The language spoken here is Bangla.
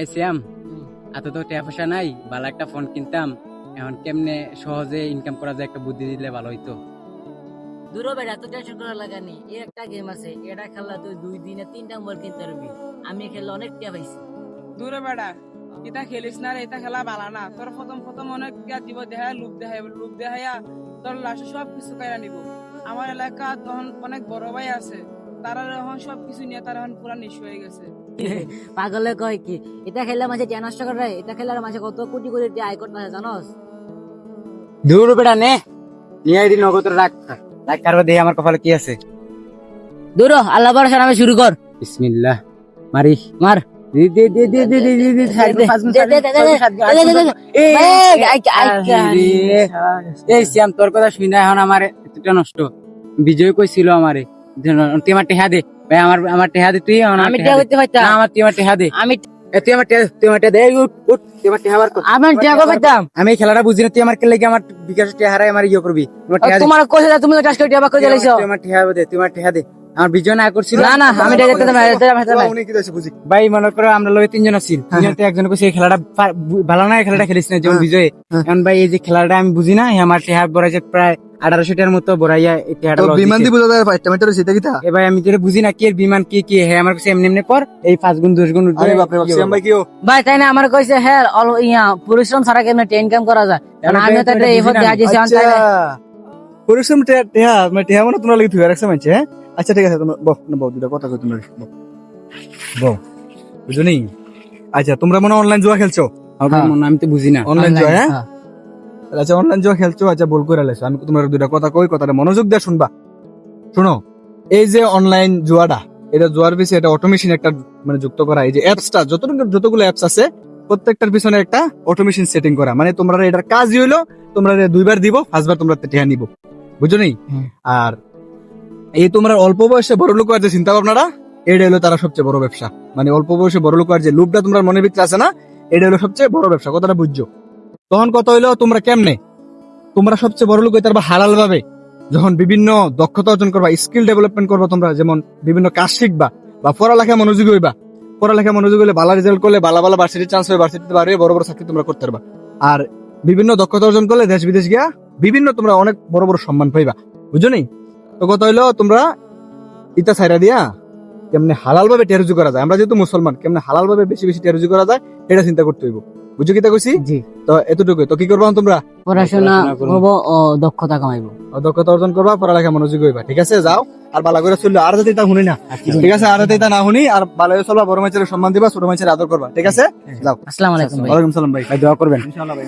এই শ্যাম, এত তো টাকা পয়সা নাই, ভালো একটা ফোন কিনতাম। এখন কেমনে সহজে ইনকাম করা যায় একটা বুদ্ধি দিলে ভালো হইতো। দূর বেটা, এত টেনশন করা লাগানি। এই একটা গেম আছে, এটা খেললা তুই 2 দিনে 3টা মোবাইল কিনতে পারবি। আমি খেললে অনেক টাকা পাইছি। দূরে বেড়া, এটা খেলিস না রে, এটা খেলা বালা না। তোর প্রথম অনেক দিব দেখায়, লুপ দেখাইয়া তোর লাশে সব কিছু কাইরা নিব। আমার এলাকা তখন অনেক বড় ভাই আছে, তারা এখন সব কিছু নিয়ে তারা এখন পুরা নিঃস্ব হয়ে গেছে। পাগলে কয় কি, এটা খেললে মাঝে টাকা নষ্ট করে, এটা খেলার মাঝে কত কোটি কোটি টাকা আয় করতে হয় জানোস? দূর বেটা নে, নিয়ে আইডি নগদ রাখ, কারবার দেখি আমার কপালে কি আছে। দূর আল্লাহ ভরসা নামে শুরু কর। বিসমিল্লাহ, মারি মার। দে দে দে দে দে দে দে দে এই শ্যাম, তোর কথা শুই না এখন আমার এতটা নষ্ট। বিজয় কইছিল আমারে তুই আমার টেহা দে ভাই, আমার টেহা দে তুই। আমি টাকা করতে পারতাম, আমার তুই আমার টেহা দে, আমি তুই আমার টেহা দে, উঠ উঠ, তুই আমার টেহা বার কর। আমি টাকা পাইতাম। আমি এই খেলাটা বুঝি না, তুই আমার কে লাগি আমার বিকাশ টেহা হারাই আমার ইয়ে করবি। তোমার কইছে তুমি টাকা করে টাকা করে দিলাইছো। তুই আমার টেহা দে, তুই আমার টেহা দে। আমার বিজয় না করছিল। না না, আমি টাকা দিতে ভাই মনে করো আমরা লগে তিনজন আছি, তিনজনতে একজন কইছে এই খেলাটা ভালো না, এই খেলাটা খেলিস না যেমন বিজয়। এখন ভাই এই যে খেলাটা আমি বুঝি না, আমার টেহা বড়াইছে প্রায় 1800 টাকার মতো বড়াইয়া এই টেহাটা বিমান দি বুঝা যায় পাইতে মেটার সেটা কিটা এ ভাই আমি যেটা বুঝি না কি এর বিমান কি কি হ্যাঁ আমার কাছে এমনি এমনি কর এই 5 গুণ 10 গুণ আরে বাপ রে বাপ সিয়াম ভাই কিও ভাই তাই না, আমার কইছে হ্যাঁ ইয়া পরিশ্রম ছাড়া কেমনে ইনকাম করা যায়। কারণ আমি তো এই ফোন দেয়া দিছি অন তাই না। পরিশ্রম টেহা মানে টেহা মানে তোমরা লাগি থুয়া রাখছ মানছে। হ্যাঁ আচ্ছা ঠিক আছে, তোমরা বহ না বহ দুটা কথা কই তোমরা বহ বুঝনি। আচ্ছা তোমরা মনে অনলাইন জুয়া খেলছো? আমি তো বুঝি না অনলাইন জুয়া। হ্যাঁ আচ্ছা অনলাইন জুয়া খেলছো, আচ্ছা বল করে লাইছো। আমি তোমার দুটা কথা কই, কথাটা মনোযোগ দিয়ে শুনবা। শোনো, এই যে অনলাইন জুয়াটা, এটা জুয়ার পিছনে এটা অটোমেশন একটা মানে যুক্ত করা। এই যে অ্যাপসটা যতগুলো অ্যাপস আছে প্রত্যেকটার পিছনে একটা অটোমেশন সেটিং করা। মানে তোমরা এটার কাজই হইলো তোমরা 2বার দিব, 5বার তোমরা টেহা নিব, বুঝছো নি? আর এই তোমরা অল্প বয়সে বড় লোক আর যে চিন্তা ভাবনাটা, এটা হলো তারা সবচেয়ে বড় ব্যবসা। মানে অল্প বয়সে বড় লোক আর যে লোভটা তোমরা মনের ভিতরে আছে না, এটা হলো সবচেয়ে বড় ব্যবসা। কথাটা বুঝছো? তখন কত হইলো তোমরা কেমনে তোমরা সবচেয়ে বড় লোক হইতে পারবা হালাল ভাবে, যখন বিভিন্ন দক্ষতা অর্জন করবা, স্কিল ডেভেলপমেন্ট করবা, তোমরা যেমন বিভিন্ন কাজ শিখবা বা পড়ালেখা মনোযোগী হইবা। পড়ালেখা মনোযোগী হলে ভালো রেজাল্ট করলে ভালো ভার্সিটির চান্স হবে, ভার্সিটিতে পারবে বড় বড় চাকরি তোমরা করতে পারবা। আর বিভিন্ন দক্ষতা অর্জন করলে দেশ বিদেশ গিয়া বিভিন্ন তোমরা অনেক বড় বড় সম্মান পাইবা, বুঝছো নি? তো কথা হইলো তোমরা ইটা ছাইরা দিয়া কেমনে হালাল ভাবে টেরুজি করা যায়, আমরা যেহেতু মুসলমান কেমনে হালাল ভাবে বেশি বেশি টেরুজি করা যায় এটা চিন্তা করতে হইব, বুঝছো কিতা কইছি? জি। তো এতটুকু। তো কি করবা তোমরা? পড়াশোনা করব ও দক্ষতা কামাইবো, দক্ষতা অর্জন করবা, পড়ালেখা মনোযোগী হইবা। ঠিক আছে যাও, আর ভালো করে চললো, আর যাতে তা শুনি না। ঠিক আছে, আর যাতে তা না শুনি, আর ভালো করে চলবা, বড় মাছের সম্মান দিবা, ছোট মাছের আদর করবা। ঠিক আছে যাও। আসসালামু আলাইকুম ভাই। ওয়ালাইকুম সালাম ভাই, ভাই দোয়া করবেন। ইনশাআল্লাহ ভাই।